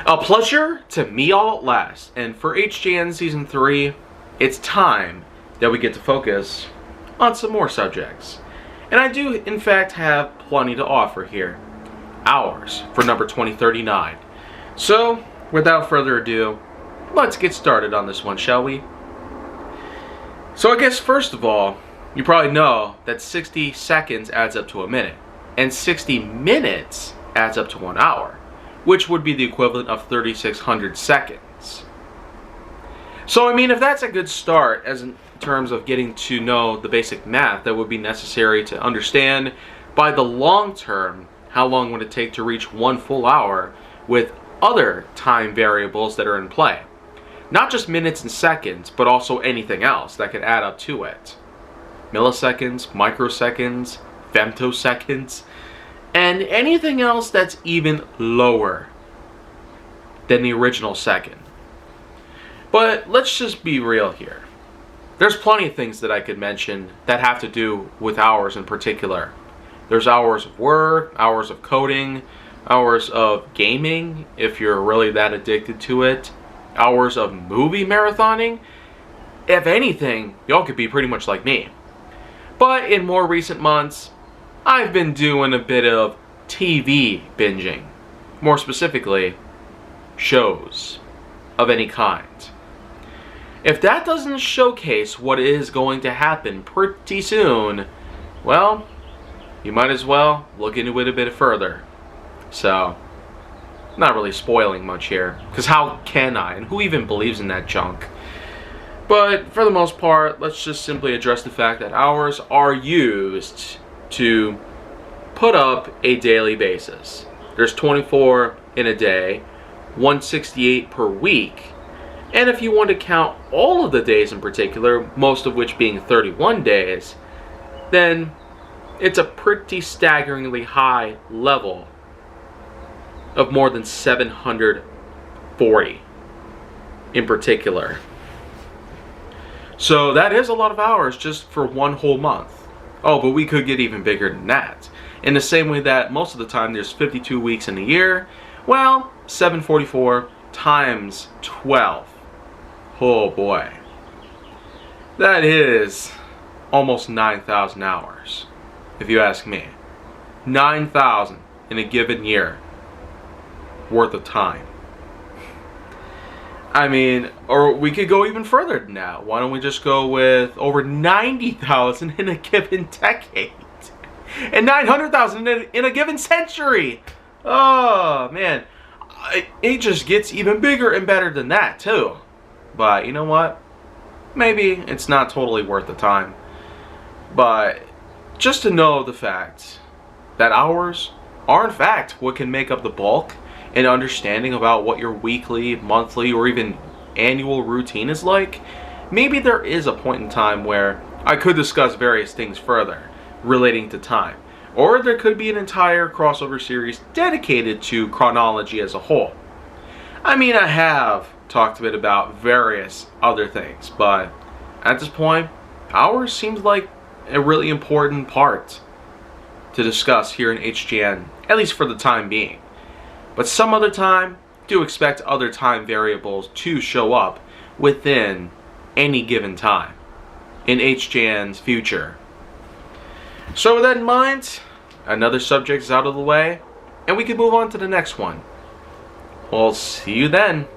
A pleasure to me all at last, and for HGN Season 3, it's time that we get to focus on some more subjects. And I do, in fact, have plenty to offer here. Hours for number 2039. So, without further ado, let's get started on this one, shall we? So I guess first of all, you probably know that 60 seconds adds up to a minute, and 60 minutes adds up to 1 hour, which would be the equivalent of 3,600 seconds. So I mean, if that's a good start as in terms of getting to know the basic math that would be necessary to understand by the long term how long would it take to reach 1 full hour with other time variables that are in play. Not just minutes and seconds, but also anything else that could add up to it. Milliseconds, microseconds, femtoseconds, and anything else that's even lower than the original second. But let's just be real here. There's plenty of things that I could mention that have to do with hours in particular. There's hours of work, hours of coding, hours of gaming, if you're really that addicted to it, hours of movie marathoning. If anything, y'all could be pretty much like me. But in more recent months, I've been doing a bit of TV binging. More specifically, shows of any kind. If that doesn't showcase what is going to happen pretty soon, well, you might as well look into it a bit further. So, not really spoiling much here, because how can I, and who even believes in that junk? But for the most part, let's just simply address the fact that hours are used to put up a daily basis. There's 24 in a day, 168 per week, and if you want to count all of the days in particular, most of which being 31 days, then it's a pretty staggeringly high level of more than 740 in particular. So that is a lot of hours just for 1 whole month. Oh, but we could get even bigger than that. In the same way that most of the time there's 52 weeks in a year, well, 744 times 12. Oh boy. That is almost 9,000 hours, if you ask me. 9,000 in a given year worth of time. I mean, or we could go even further than that. Why don't we just go with over 90,000 in a given decade? And 900,000 in a given century. Oh, man. It just gets even bigger and better than that, too. But you know what? Maybe it's not totally worth the time. But just to know the fact that hours are in fact what can make up the bulk and understanding about what your weekly, monthly, or even annual routine is like, maybe there is a point in time where I could discuss various things further relating to time. Or there could be an entire crossover series dedicated to chronology as a whole. I mean, I have talked a bit about various other things, but at this point, hours seems like a really important part to discuss here in HGN, at least for the time being. But some other time, do expect other time variables to show up within any given time in HGN's future. So with that in mind, another subject is out of the way, and we can move on to the next one. We'll see you then.